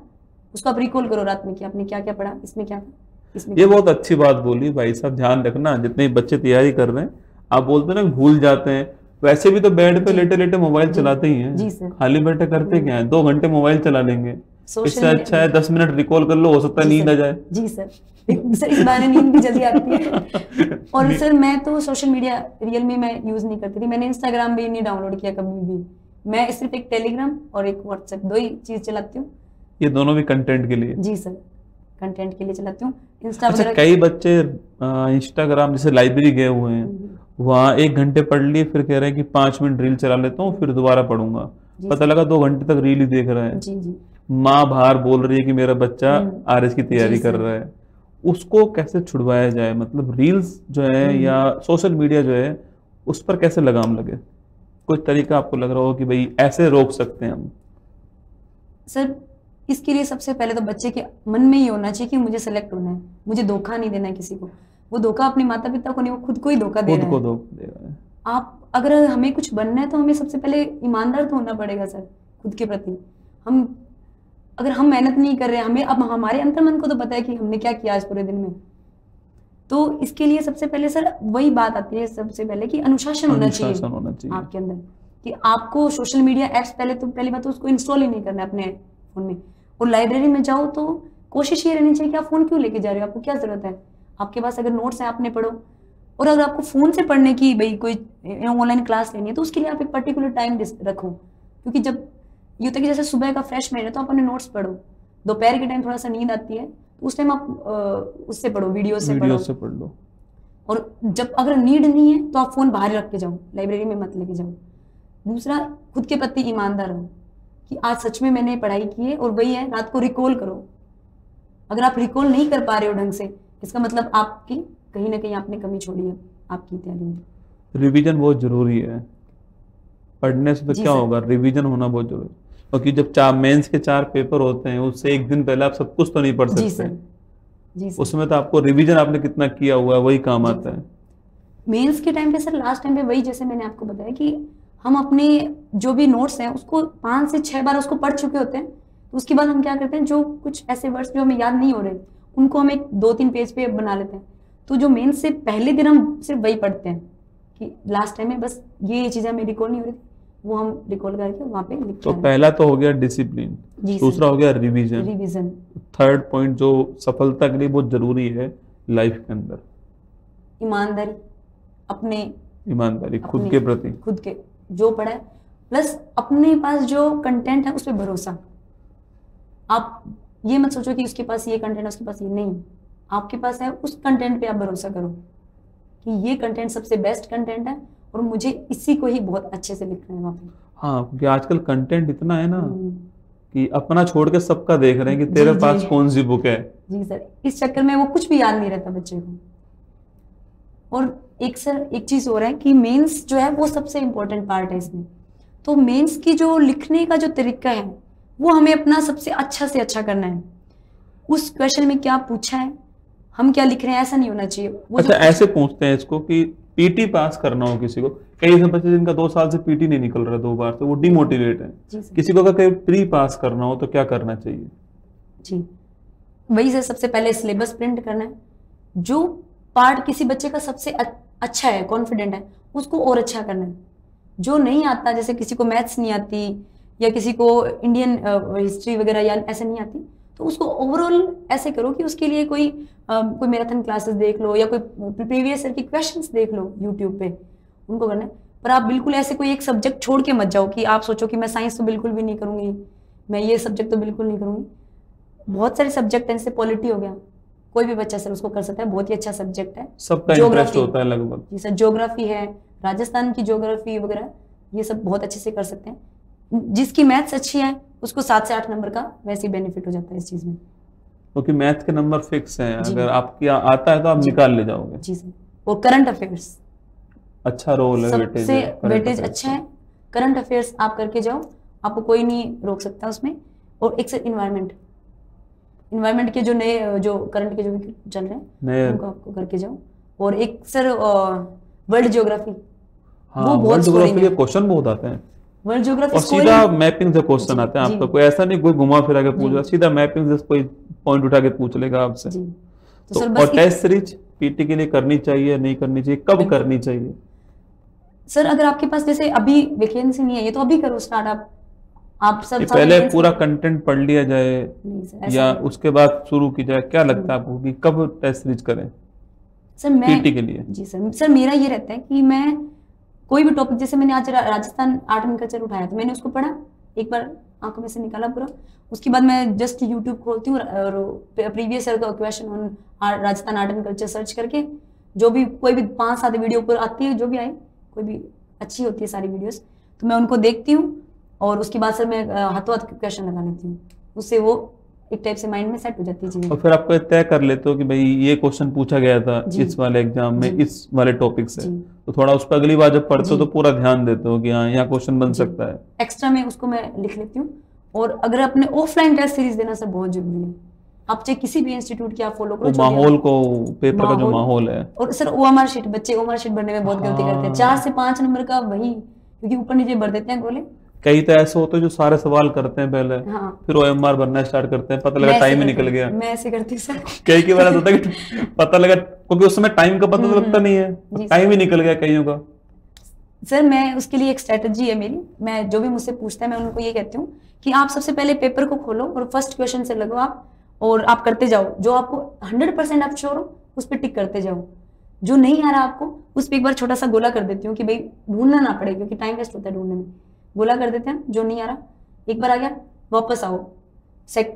उसको आप रिकॉल करो रात में कि आपने क्या क्या पढ़ा, इसमें क्या था, इसमें
ये
क्या
बहुत अच्छी बात बोली भाई साहब। ध्यान रखना, जितने बच्चे तैयारी कर रहे हैं, आप बोलते हैं ना भूल जाते हैं, वैसे भी तो बेड पे
जी।
लेटे लेटे मोबाइल
जी।
चलाते ही हैं।
जी सर।
खाली बैठे करते क्या है, 2 घंटे मोबाइल चला लेंगे।
सोशल
इससे अच्छा है 10 मिनट रिकॉल कर लो, हो सकता है
जी
नींद
सर।
आ जाए।
जी सर, सर इस बहाने नींद भी जल्दी आती है। और सर मैं तो सोशल मीडिया रियल में मैं यूज नहीं करती थी, मैंने इंस्टाग्राम भी नहीं डाउनलोड किया कभी भी। मैं सिर्फ एक टेलीग्राम और एक व्हाट्सएप, 2 ही चीज चलाती हूँ।
ये दोनों भी कंटेंट के लिए?
जी सर, कंटेंट के लिए चलाती हूँ। इंस्टा
अच्छा,
वगैरह
कई बच्चे इंस्टाग्राम जैसे लाइब्रेरी गए हुए हैं, वहाँ 1 घंटे पढ़ लिए, फिर कह रहे हैं कि 5 मिनट रील चला लेता हूँ फिर दोबारा पढ़ूंगा।
जी
पता लगा 2 घंटे तक रील ही देख रहा है।
जी जी
माँ बाहर बोल रही है कि मेरा बच्चा आरएस की तैयारी
जी
कर
सर।
रहा है, उसको कैसे छुड़वाया जाए? मतलब रील्स जो है या सोशल मीडिया जो है उस पर कैसे लगाम लगे? कोई तरीका आपको लग रहा हो कि भाई ऐसे रोक सकते हैं हम?
सर इसके लिए सबसे पहले तो बच्चे के मन में ही होना चाहिए कि मुझे सेलेक्ट होना है, मुझे धोखा नहीं देना है किसी को। वो धोखा अपने माता पिता को नहीं, वो खुद को ही धोखा दे
खुद
रहा
को
है।
धोखा दे रहा है।
आप अगर हमें कुछ बनना है तो हमें सबसे पहले ईमानदार तो होना पड़ेगा सर खुद के प्रति। हम अगर हम मेहनत नहीं कर रहे हैं, हमें अब हमारे अंतर्मन को तो पता है कि हमने क्या किया आज पूरे दिन में, तो इसके लिए सबसे पहले सर वही बात आती है सबसे पहले कि अनुशासन होना चाहिए
अनुशासन होना चाहिए।
आपके अंदर। कि आपको सोशल मीडिया एप्स पहली बात तो उसको इंस्टॉल ही नहीं करना है अपने फोन में। और लाइब्रेरी में जाओ तो कोशिश ये रहनी चाहिए कि आप फोन क्यों लेके जा रहे हो, आपको क्या जरूरत है? आपके पास अगर नोट्स है आपने पढ़ो। और अगर आपको फोन से पढ़ने की भाई कोई ऑनलाइन क्लास लेनी है तो उसके लिए आप एक पर्टिकुलर टाइम रखो। क्योंकि जब ये होता है कि जैसे सुबह का फ्रेश माइंड है तो आप अपने नोट्स पढ़ो, दोपहर के टाइम थोड़ा सा नींद आती है तो उस टाइम आप उससे पढ़ो, वीडियो से
पढ़ लो।
और जब अगर नीड नहीं है तो आप फोन बाहर रख के जाओ, लाइब्रेरी में मत लेके जाओ। दूसरा, खुद के प्रति ईमानदार रहो कि आज सच में मैंने पढ़ाई की है। और वही है, रात को रिकॉल करो। अगर आप रिकॉल नहीं कर पा रहे हो ढंग से, इसका मतलब आपकी कहीं ना कहीं आपने कमी छोड़ी है आपकी तैयारी में।
रिवीजन बहुत जरूरी है। पढ़ने से तो क्या होगा, रिवीजन होना बहुत जरूरी है। क्योंकि जब मेंस के 4 पेपर होते हैं, उससे 1 दिन पहले आप सब कुछ तो नहीं पढ़
जी
सकते।
सर। जी सर।
उसमें तो आपको रिवीजन आपने कितना किया हुआ है वही काम आता है।
मेंस के टाइम पे सर, लास्ट टाइम पे वही जैसे मैंने आपको बताया कि हम अपने जो भी नोट्स हैं उसको 5 से 6 बार उसको पढ़ चुके होते हैं। तो उसके बाद हम क्या करते हैं, जो कुछ ऐसे वर्ड्स जो हमें याद नहीं हो रहे उनको हम एक 2-3 पेज पे बना लेते हैं। तो जो मेंस से पहले दिन हम सिर्फ वही पढ़ते हैं कि लास्ट टाइम में बस ये चीजें हमें रिकॉल नहीं हो रही थी, वो हम रिकॉल करके वहाँ पे लिख
तो पहला तो हो गया डिसिप्लिन, दूसरा हो गया रिवीजन, थर्ड पॉइंट जो सफलता के लिए बहुत जरूरी है लाइफ के अंदर, ईमानदारी खुद के प्रति,
खुद के जो पढ़ा है प्लस अपने पास जो कंटेंट है उस पर भरोसा। आप ये मत सोचो कि उसके पास ये कंटेंट है उसके पास ये नहीं, आपके पास है उस कंटेंट पे आप भरोसा करो कि ये कंटेंट सबसे बेस्ट कंटेंट है और मुझे इसी को ही बहुत अच्छे से लिखना है वहाँ पे।
हाँ, क्योंकि आजकल कंटेंट इतना है ना कि अपना छोड़ के सबका देख रहे हैं कि तेरे पास कौन सी बुक है।
जी सर, इस चक्कर में वो कुछ भी याद नहीं रहता बच्चे को। और एक चीज हो रहा है कि मेंस जो है वो सबसे इम्पोर्टेंट पार्ट है इसमें। तो मेंस की जो लिखने का जो तरीका है वो हमें अपना सबसे अच्छा से अच्छा करना है। उस क्वेश्चन में क्या पूछा है हम क्या लिख रहे हैं ऐसा नहीं होना चाहिए। वो
अच्छा, ऐसे पूछते हैं इसको कि पीटी पास करना हो किसी को, कई ऐसे बच्चे जिनका 2 साल से पीटी नहीं निकल रहा 2 बार से, वो डिमोटिवेट है।
जी सर।
किसी को अगर कहीं प्री पास करना हो तो क्या करना चाहिए?
जी, वही सर, सबसे पहले सिलेबस प्रिंट करना है। जो पार्ट किसी बच्चे का सबसे अच्छा है, कॉन्फिडेंट है, उसको और अच्छा करना है। जो नहीं आता, जैसे किसी को मैथ्स नहीं आती या किसी को इंडियन हिस्ट्री वगैरह या ऐसे नहीं आती, तो उसको ओवरऑल ऐसे करो कि उसके लिए कोई मैराथन क्लासेस देख लो या कोई प्रीवियस ईयर की क्वेश्चंस देख लो यूट्यूब पे, उनको करना है। पर आप बिल्कुल ऐसे कोई एक सब्जेक्ट छोड़ के मत जाओ कि आप सोचो कि मैं साइंस तो बिल्कुल भी नहीं करूंगी, मैं ये सब्जेक्ट तो बिल्कुल नहीं करूंगी। बहुत सारे सब्जेक्ट हैं, जैसे पॉलिटी हो गया, कोई भी बच्चा सर उसको कर सकता है, बहुत ही अच्छा सब्जेक्ट है।
सबका इंटरेस्ट होता है लगभग।
जी सर, ज्योग्राफी है, राजस्थान की ज्योग्राफी वगैरह, ये सब बहुत अच्छे से कर सकते हैं। जिसकी मैथ्स अच्छी है उसको 7 से 8 नंबर का वैसे ही बेनिफिट हो जाता है इस चीज में,
क्योंकि मैथ के नंबर फिक्स हैं,
जी।
अगर आपकी आता है तो आप निकाल ले जाओगे।
जी सर। और करंट अफेयर्स
अच्छा रोल है, वेटेज
सबसे
है, current
वेटेज
affairs
अच्छा है। करंट अफेयर्स आप करके जाओ, आपको कोई नहीं रोक सकता उसमें। और एक सर इन्वायरमेंट के जो नए जो करंट के जो चल रहे हैं
नए,
उनको आपको करके जाओ। और एक सर वर्ल्ड ज्योग्राफी,
हाँ,
वो बहुत
वर्ल्ड ज्योग्राफी
scoring
के
है।
क्वेश्चन बहुत आते हैं
वर्ल्ड ज्योग्राफी
और सीधा मैपिंग से क्वेश्चन
जी,
आते हैं
जी।
आपका, कोई ऐसा नहीं कोई घुमा फिरा के पूछ
जी।
रहा, सीधा मैपिंग से कोई पॉइंट उठा के पूछ लेगा आपसे।
जी।
तो
सर
और
बस
टेस्ट सीरीज पीटी के लिए करनी चाहिए, नहीं करनी चाहिए, कब
बिल्कुल।
करनी चाहिए?
सर अगर आपके पास जैसे अभी वैकेंसी नहीं है, ये तो अभी करो स्टार्ट। आप सब
कि
साल
पहले
vacancy-
पूरा कंटेंट पढ़ लिया जाए
नहीं सर, ऐसा
या
नहीं।
उसके बाद शुरू की जाए? क्या लगता है आपको कि कब टेस्ट सीरीज करें
सर मैं
पीटी के लिए?
जी सर मेरा ये रहता है कि मैं कोई भी टॉपिक, जैसे मैंने आज राजस्थान आर्ट एंड कल्चर उठाया तो मैंने उसको पढ़ा, एक बार आंखों में से निकाला पूरा, उसके बाद मैं जस्ट यूट्यूब खोलती हूँ और प्रीवियस ईयर का question on Rajasthan art and culture search करके, जो भी कोई भी 5-7 वीडियो ऊपर आती है, जो भी आए, कोई भी अच्छी होती है सारी वीडियोस, तो मैं उनको देखती हूँ और उसके बाद सर मैं हाथों हाथ क्वेश्चन लगा लेती हूँ, उससे वो एक टाइप से माइंड में सेट हो जाती है चीजें।
और फिर आपको ये तय कर लेते हो कि भाई ये क्वेश्चन पूछा गया था
जी।
इस वाले एग्जाम में
जी।
इस वाले टॉपिक से,
जी।
तो थोड़ा उस पर अगली बार जब पढ़ते हो
जी।
तो पूरा ध्यान देते हो कि हाँ यहाँ क्वेश्चन बन
जी।
सकता है।
एक्स्ट्रा में उसको मैं लिख लेती हूँ। और अगर अपने ऑफलाइन टेस्ट सीरीज देना सर बहुत जरूरी है, आप चाहे किसी भी इंस्टीट्यूट की आप फॉलो करो,
वो माहौल को, पेपर का जो माहौल है।
और सर ओएमआर शीट, बच्चे ओएमआर शीट भरने में बहुत गलती करते हैं, 4 से 5 नंबर का वही, क्योंकि ऊपर नीचे भर देते हैं गोले।
कई तो ऐसे होते हैं जो सारे सवाल करते हैं पहले,
हाँ।
फिर ओएमआर भरना स्टार्ट करते हैं, पता लगा
मैं ऐसे
टाइम ही
करती
निकल
हूँ,
गया।
मैं ऐसे करती हूँ सर।
कई बार ऐसा होता है कि पता लगा, क्योंकि उस समय टाइम का पता तो लगता नहीं है,
जी
टाइम ही निकल गया कईयों का।
सर मैं उसके लिए एक स्ट्रेटजी है मेरी, मैं जो भी मुझसे पूछता है मैं उनको ये कहती हूँ कि आप सबसे पहले पेपर को खोलो और फर्स्ट क्वेश्चन से लगो आप, और आप करते जाओ, जो आपको 100% आप श्योर हो उस पर टिक करते जाओ, जो नहीं आ रहा आपको उस पर एक बार छोटा सा गोला कर देती हूँ कि भाई ढूंढना ना पड़े, क्योंकि टाइम वेस्ट होता है ढूंढने में, गोला कर देते हैं, जो नहीं आ रहा एक बार आ गया वापस आओ,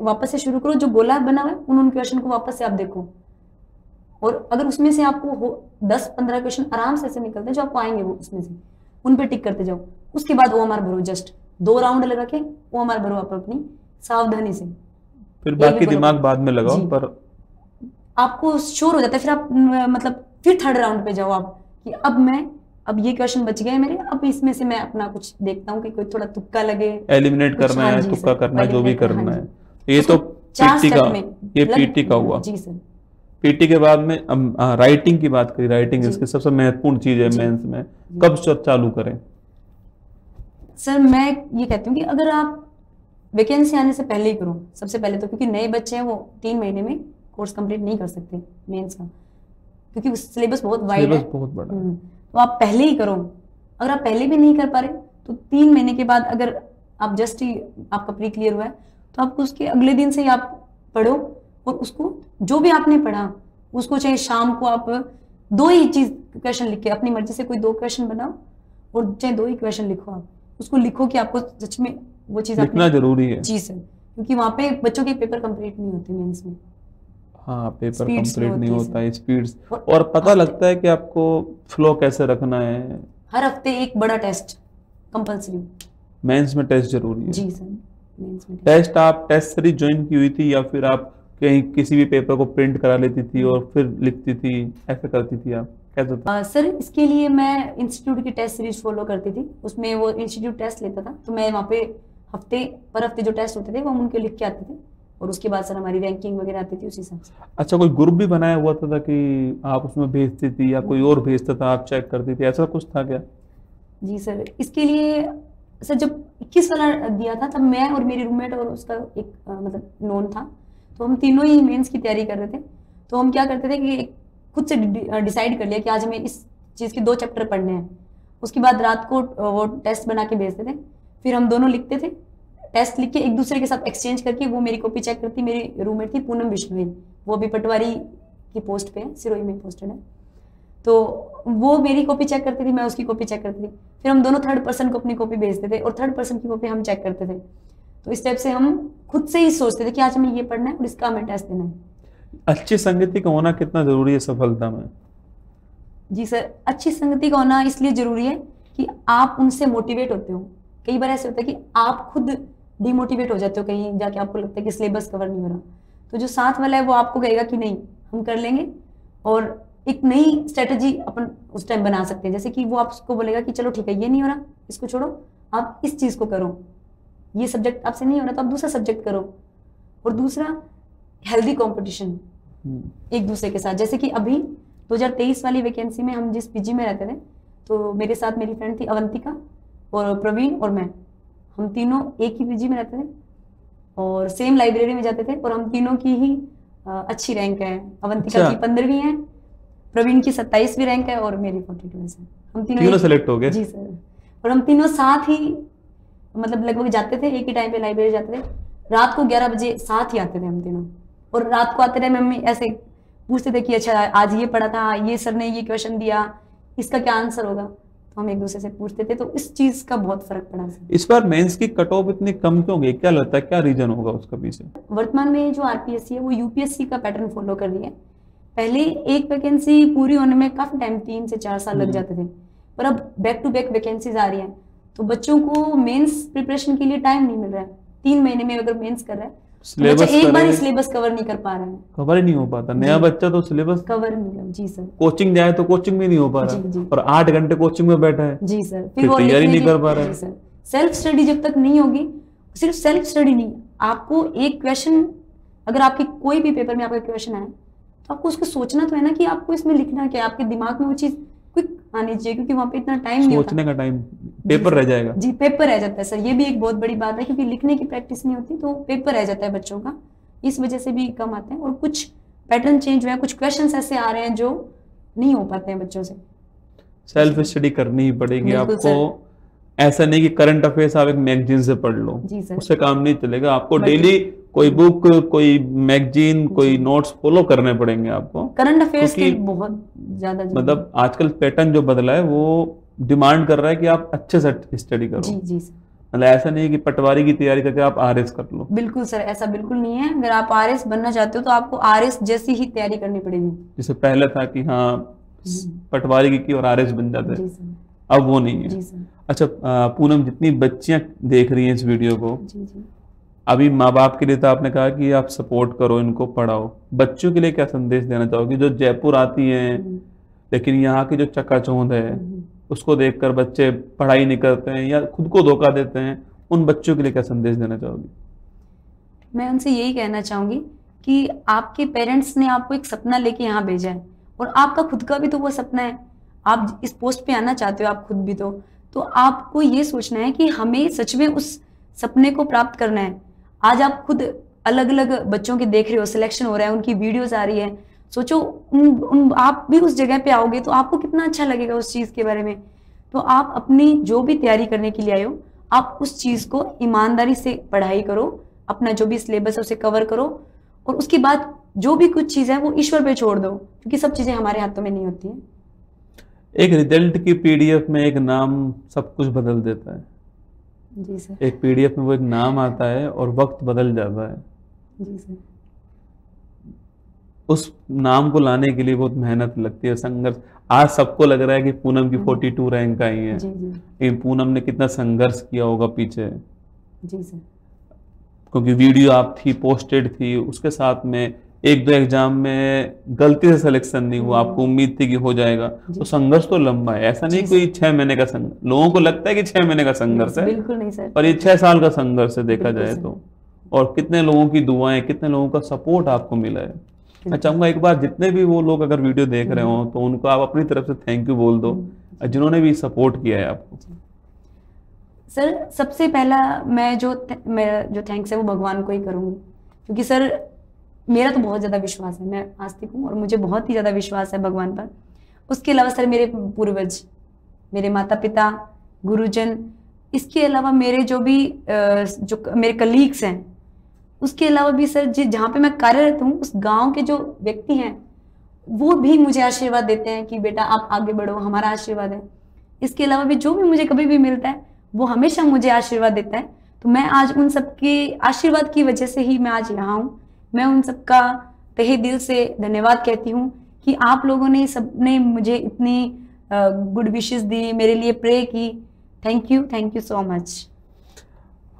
वापस से शुरू करो, जो गोला बना हुआ है उन क्वेश्चन को वापस से आप देखो, और अगर उसमें से आपको 10-15 क्वेश्चन आराम से ऐसे निकलते हैं जो आपको आएंगे, वो उसमें से उन पे टिक करते जाओ। उसके बाद ओएमआर भरो, जस्ट 2 राउंड लगा के ओएमआर भरो आप अपनी सावधानी से,
फिर बाकी दिमाग बाद में लगाओ, पर
आपको श्योर हो जाता है। फिर आप मतलब फिर 3rd राउंड पे जाओ आप कि अब ये क्वेश्चन बच गए मेरे, अब इसमें से मैं अपना कुछ देखता हूँ कि कोई थोड़ा तुक्का लगे,
एलिमिनेट करना है, तुक्का करना है, जो भी करना है। ये तो
पीटी
का, ये पीटी का हुआ।
जी सर।
पीटी के बाद में राइटिंग की बात करी, राइटिंग इसकी सबसे महत्वपूर्ण चीज है मेंस में, कब चालू करें?
सर मैं ये कहती हूँ कि अगर आप वैकेंसी आने से पहले ही करो सबसे पहले तो, क्योंकि नए बच्चे हैं वो 3 महीने में कोर्स कंप्लीट नहीं कर सकते मेंस का, क्योंकि सिलेबस बहुत वाइड है,
बहुत बड़ा है।
तो आप पहले ही करो। अगर आप पहले भी नहीं कर पा रहे तो 3 महीने के बाद, अगर आप जस्ट ही आपका प्री क्लियर हुआ है तो आपको उसके अगले दिन से ही आप पढ़ो, और उसको जो भी आपने पढ़ा उसको चाहे शाम को आप 2 ही चीज क्वेश्चन लिख के अपनी मर्जी से कोई 2 क्वेश्चन बनाओ, और चाहे 2 ही क्वेश्चन लिखो, आप उसको लिखो कि आपको सच में वो चीज
लिखना जरूरी है।
जी सर, क्योंकि वहाँ पे बच्चों के पेपर कंप्लीट नहीं होते मेंस में।
हाँ, पेपर कंप्लीट नहीं होता है, स्पीड्स, और पता लगता है कि आपको फ्लो कैसे रखना है।
हर हफ्ते एक बड़ा टेस्ट कंपल्सरी,
मेंस में टेस्ट जरूरी है।
जी सर, मेंस में
टेस्ट आप टेस्ट सीरीज ज्वाइन की हुई थी या फिर आप कहीं किसी भी पेपर को प्रिंट करा लेती थी और फिर लिखती थी, ऐसे करती थी आप, कैसे था?
सर इसके लिए मैं इंस्टीट्यूट की टेस्ट सीरीज फॉलो करती थी, उसमें वो इंस्टीट्यूट टेस्ट लेता था, तो मैं वहाँ पे हफ्ते जो टेस्ट होते थे वो हम उनके लिख के आते थे, और उसके बाद सर हमारी रैंकिंग वगैरह आती थी उस हिसाब से।
अच्छा, कोई ग्रुप भी बनाया हुआ था कि आप उसमें भेजती थी या कोई और भेजता था, आप चेक करती थी, ऐसा कुछ था क्या?
जी सर, इसके लिए सर जब 21 वाला दिया था तब मैं और मेरी रूममेट और उसका एक मतलब नोन था, तो हम तीनों ही मेंस की तैयारी कर रहे थे। तो हम क्या करते थे कि खुद से डिसाइड कर लिया कि आज हमें इस चीज़ के 2 चैप्टर पढ़ने हैं। उसके बाद रात को वो टेस्ट बना के भेजते थे, फिर हम दोनों लिखते थे, टेस्ट लिख के एक दूसरे के साथ एक्सचेंज करके वो मेरी कॉपी चेक करती। मेरी रूममेट थी पूनम बिश्नोई, वो अभी पटवारी की पोस्ट पे है, सिरोही में पोस्टेड है, तो वो मेरी कॉपी चेक करती थी, मैं उसकी कॉपी चेक करती थी। फिर हम दोनों थर्ड पर्सन को अपनी कॉपी भेजते थे और थर्ड पर्सन की कॉपी हम चेक करते थे। तो इस टाइप से हम खुद से ही सोचते थे कि आज हमें ये पढ़ना है और इसका हमें टेस्ट देना है।
अच्छी संगति का होना कितना जरूरी है सफलता में?
जी सर, अच्छी संगति का होना इसलिए जरूरी है कि आप उनसे मोटिवेट होते हो। कई बार ऐसे होता है कि आप खुद डिमोटिवेट हो जाते हो, कहीं जाके आपको लगता है कि सिलेबस कवर नहीं हो रहा, तो जो साथ वाला है वो आपको कहेगा कि नहीं हम कर लेंगे, और एक नई स्ट्रेटजी अपन उस टाइम बना सकते हैं। जैसे कि वो आपको बोलेगा कि चलो ठीक है, ये नहीं हो रहा, इसको छोड़ो, आप इस चीज़ को करो, ये सब्जेक्ट आपसे नहीं हो रहा तो आप दूसरा सब्जेक्ट करो। और दूसरा, हेल्दी कंपटीशन एक दूसरे के साथ। जैसे कि अभी 2023 वाली वैकेंसी में हम जिस पीजी में रहते थे, तो मेरे साथ मेरी फ्रेंड थी अवंतिका और प्रवीण और मैं, हम तीनों एक ही पीजी में रहते थे और सेम लाइब्रेरी में जाते थे, और हम तीनों की ही अच्छी रैंक है। अवंतिका की 15वीं है, प्रवीण की 27वीं रैंक है और मेरी 42 है। हम तीनों
सेलेक्ट हो गए?
जी सर, और हम तीनों साथ ही मतलब लगभग जाते थे, एक ही टाइम पे लाइब्रेरी जाते थे। रात को 11 बजे साथ ही आते थे हम तीनों, और रात को आते रहे मम्मी ऐसे पूछते थे कि अच्छा आज ये पढ़ा था, ये सर ने ये क्वेश्चन दिया, इसका क्या आंसर होगा, तो हम एक दूसरे से पूछते थे। तो इस चीज का बहुत फर्क पड़ा सर।
इस बार मेंस की कट ऑफ इतनी कम क्यों गई, क्या लगता है, क्या रीजन होगा उसका पीछे?
वर्तमान में जो आरपीएससी है वो यूपीएससी का पैटर्न फॉलो कर रही है। पहले एक वैकेंसी पूरी होने में काफी टाइम 3 से 4 साल लग जाते थे, पर अब बैक टू बैक वैकेंसीज आ रही है, तो बच्चों को मेंस प्रिपरेशन के लिए टाइम नहीं मिल रहा है। 3 महीने में अगर मेंस कर रहा है तो बच्चा एक बार ही सिलेबस कवर नहीं कर पा रहा है,
कवर ही नहीं हो पाता। नया बच्चा तो सिलेबस
कवर नहीं कर। जी सर,
कोचिंग जाए तो कोचिंग में नहीं हो पा रहा, और 8 घंटे कोचिंग में बैठा है।
जी सर,
फिर तैयारी नहीं कर पा रहा है।
जी सर, सेल्फ स्टडी जब तक नहीं होगी, सिर्फ सेल्फ स्टडी नहीं, आपको एक क्वेश्चन, अगर आपके कोई भी पेपर में आपका क्वेश्चन आए तो आपको उसको सोचना तो है ना कि आपको इसमें लिखना क्या है, आपके दिमाग में वो चीज क्विक आनी चाहिए, क्योंकि वहां पे इतना टाइम नहीं होता।
सोचने का टाइम, पेपर रह जाएगा।
जी, पेपर रह जाता है सर, ये भी एक बहुत बड़ी बात है, क्योंकि लिखने की प्रैक्टिस नहीं होती तो पेपर रह जाता है बच्चों का, इस वजह से भी कम आते हैं। और कुछ पैटर्न चेंज हुआ है, कुछ क्वेश्चंस ऐसे आ रहे हैं जो नहीं हो पाते हैं बच्चों से।
सेल्फ स्टडी करनी ही पड़ेगी आपको। ऐसा नहीं कि करंट अफेयर्स आप एक मैगजीन से पढ़ लो, उससे काम नहीं चलेगा। आपको डेली कोई बुक, कोई मैगजीन, कोई नोट्स फॉलो करने पड़ेंगे आपको।
करंट अफेयर्स की बहुत ज्यादा
मतलब आजकल पैटर्न जो बदला है वो डिमांड कर रहा है कि आप अच्छे से स्टडी करो।
जी जी सर,
मतलब ऐसा नहीं है कि पटवारी की तैयारी करके आप आरएस कर लो।
बिल्कुल सर, ऐसा बिल्कुल नहीं है। अगर आप आरएस बनना चाहते हो तो आपको आरएस जैसी ही तैयारी करनी पड़ेगी।
जैसे पहले था कि हाँ पटवारी की और आरएस बन जाते, अब वो नहीं है। अच्छा पूनम, जितनी बच्चियां देख रही हैं इस वीडियो को, अभी माँ बाप के लिए तो आपने कहा कि आप सपोर्ट करो, इनको पढ़ाओ, बच्चों के लिए क्या संदेश देना चाहोगे जो जयपुर आती हैं लेकिन यहाँ की जो चकाचौंध है उसको देखकर बच्चे पढ़ाई नहीं करते हैं या खुद को धोखा देते हैं, उन बच्चों के लिए क्या संदेश देना चाहोगी?
मैं उनसे यही कहना चाहूंगी कि आपके पेरेंट्स ने आपको एक सपना लेके यहाँ भेजा है, और आपका खुद का भी तो वो सपना है। आप इस पोस्ट पे आना चाहते हो, आप खुद भी तो आपको ये सोचना है कि हमें सच में उस सपने को प्राप्त करना है। आज आप खुद अलग अलग बच्चों के देख रहे हो, सिलेक्शन हो रहा है, उनकी वीडियोस आ रही है, सोचो आप भी उस जगह पे आओगे तो आपको कितना अच्छा लगेगा उस चीज के बारे में। तो आप अपनी जो भी तैयारी करने के लिए आए हो, आप उस चीज को ईमानदारी से पढ़ाई करो, अपना जो भी सिलेबस है उसे कवर करो, और उसके बाद जो भी कुछ चीज है वो ईश्वर पे छोड़ दो, क्योंकि सब चीजें हमारे हाथों में नहीं होती है।
एक रिजल्ट की पीडीएफ में एक नाम सब कुछ बदल देता है।
जी सर,
एक पीडीएफ में वो एक नाम आता है और वक्त बदल जाता है।
जी सर,
उस नाम को लाने के लिए बहुत मेहनत लगती है, संघर्ष। आज सबको लग रहा है कि पूनम की 42 रैंक आई है, लेकिन पूनम ने कितना संघर्ष किया होगा पीछे।
जी सर,
क्योंकि वीडियो आप थी, पोस्टेड थी, उसके साथ में 1-2 एग्जाम में गलती से सिलेक्शन नहीं हुआ, आपको उम्मीद थी कि हो जाएगा, तो संघर्ष तो लंबा है। ऐसा नहीं कोई 6 महीने का संघर्ष, लोगों को लगता है कि 6 महीने का संघर्ष है,
बिल्कुल नहीं सर,
पर ये 6 साल का संघर्ष है देखा जाए तो। और कितने लोगों की दुआएं, कितने लोगों का सपोर्ट आपको मिला है। मैं चाहूंगा एक बार जितने भी वो लोग अगर वीडियो देख रहे हो तो उनको आप अपनी तरफ से थैंक यू बोल दो, जिन्होंने भी सपोर्ट किया है आपको।
सर सबसे पहला मेरा जो थैंक्स है वो भगवान को ही करूँगी, क्योंकि सर मेरा तो बहुत ज़्यादा विश्वास है, मैं आस्तिक हूँ और मुझे बहुत ही ज़्यादा विश्वास है भगवान पर। उसके अलावा सर मेरे पूर्वज, मेरे माता पिता, गुरुजन, इसके अलावा मेरे जो मेरे कलीग्स हैं, उसके अलावा भी सर जहाँ पे मैं कार्यरत हूँ उस गांव के जो व्यक्ति हैं वो भी मुझे आशीर्वाद देते हैं कि बेटा आप आगे बढ़ो, हमारा आशीर्वाद है। इसके अलावा भी जो भी मुझे कभी भी मिलता है वो हमेशा मुझे आशीर्वाद देता है। तो मैं आज उन सबके आशीर्वाद की वजह से ही मैं आज यहाँ हूँ। मैं उन सबका तहे दिल से धन्यवाद कहती हूँ कि आप लोगों ने सबने मुझे इतनी गुड विशेस दी, मेरे लिए प्रे की। Thank you so much.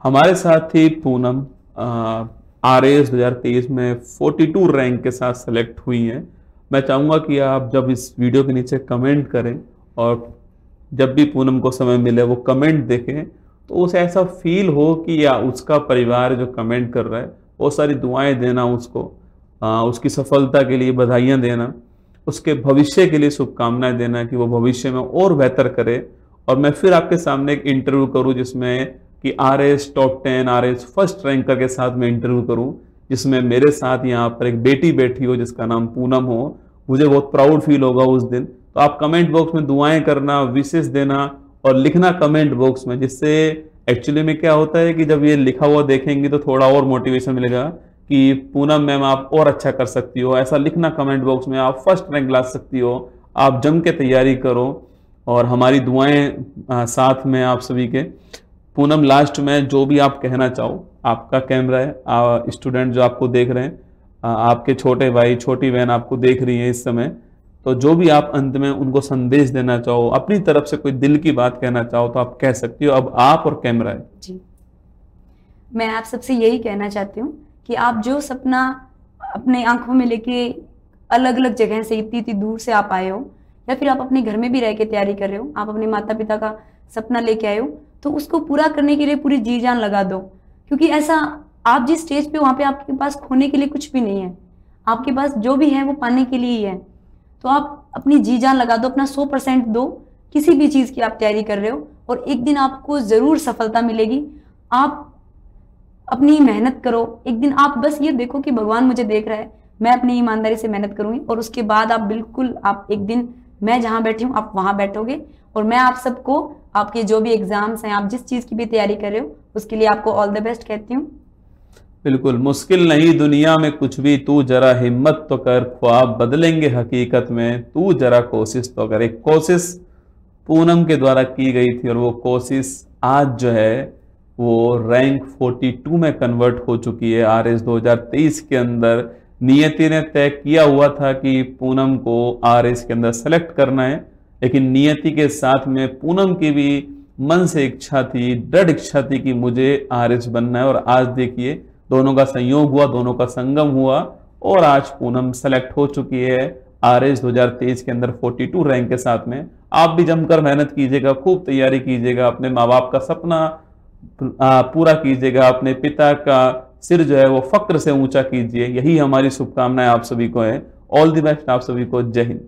हमारे साथ ही पूनम RAS 2023 में 42 रैंक के साथ सेलेक्ट हुई हैं। मैं चाहूँगा कि आप जब इस वीडियो के नीचे कमेंट करें और जब भी पूनम को समय मिले वो कमेंट देखें तो उसे ऐसा फील हो कि या उसका परिवार जो कमेंट कर रहा है वो सारी दुआएं देना उसको, उसकी सफलता के लिए बधाइयाँ देना, उसके भविष्य के लिए शुभकामनाएं देना कि वो भविष्य में और बेहतर करे। और मैं फिर आपके सामने एक इंटरव्यू करूं जिसमें कि RAS top 10 RAS first ranker के साथ मैं इंटरव्यू करूं, जिसमें मेरे साथ यहाँ पर एक बेटी बैठी हो जिसका नाम पूनम हो। मुझे बहुत प्राउड फील होगा उस दिन। तो आप कमेंट बॉक्स में दुआएं करना, विशेष देना और लिखना कमेंट बॉक्स में, जिससे एक्चुअली में क्या होता है कि जब ये लिखा हुआ देखेंगे तो थोड़ा और मोटिवेशन मिलेगा कि पूनम मैम आप और अच्छा कर सकती हो। ऐसा लिखना कमेंट बॉक्स में, आप फर्स्ट रैंक ला सकती हो, आप जम के तैयारी करो और हमारी दुआएं साथ में आप सभी के। पूनम लास्ट में जो भी आप कहना चाहो, आपका कैमरा है, स्टूडेंट जो आपको देख रहे हैं, आपके छोटे भाई छोटी बहन आपको देख रही है इस समय, तो जो भी आप अंत में उनको संदेश देना चाहो, अपनी तरफ से कोई दिल की बात कहना चाहो तो आप कह सकती हो। अब आप और कैमरा है
जी। मैं आप सबसे यही कहना चाहती हूँ कि आप जो सपना अपने आंखों में लेके अलग अलग जगह से इतनी दूर से आप आए हो, या फिर आप अपने घर में भी रह के तैयारी कर रहे हो, आप अपने माता पिता का सपना लेके आए हो, तो उसको पूरा करने के लिए पूरी जी जान लगा दो। क्योंकि ऐसा आप जिस स्टेज पे, वहाँ पे आपके पास खोने के लिए कुछ भी नहीं है, आपके पास जो भी है वो पाने के लिए ही है। तो आप अपनी जी जान लगा दो, अपना 100% दो, किसी भी चीज़ की आप तैयारी कर रहे हो और एक दिन आपको ज़रूर सफलता मिलेगी। आप अपनी मेहनत करो, एक दिन आप बस ये देखो कि भगवान मुझे देख रहा है, मैं अपनी ईमानदारी से मेहनत करूँगी और उसके बाद आप बिल्कुल, आप एक दिन मैं जहाँ बैठी हूँ आप वहाँ बैठोगे। और मैं आप सबको, आपके जो भी एग्जाम्स हैं, आप जिस चीज़ की भी तैयारी कर रहे हो, उसके लिए आपको ऑल द बेस्ट कहती हूँ।
बिल्कुल, मुश्किल नहीं दुनिया में कुछ भी, तू जरा हिम्मत तो कर, ख्वाब बदलेंगे हकीकत में, तू जरा कोशिश तो कर। एक कोशिश पूनम के द्वारा की गई थी और वो कोशिश आज जो है वो रैंक 42 में कन्वर्ट हो चुकी है। RAS 2023 के अंदर नियति ने तय किया हुआ था कि पूनम को RAS के अंदर सेलेक्ट करना है, लेकिन नियति के साथ में पूनम की भी मन से इच्छा थी, दृढ़ इच्छा थी कि मुझे RAS बनना है। और आज देखिए दोनों का संयोग हुआ, दोनों का संगम हुआ और आज पूनम सेलेक्ट हो चुकी है RAS 2023 के अंदर 42 रैंक के साथ में। आप भी जमकर मेहनत कीजिएगा, खूब तैयारी कीजिएगा, अपने माँ बाप का सपना पूरा कीजिएगा, अपने पिता का सिर जो है वो फक्र से ऊंचा कीजिए। यही हमारी शुभकामनाएं आप सभी को है। ऑल द बेस्ट आप सभी को। जय हिंद।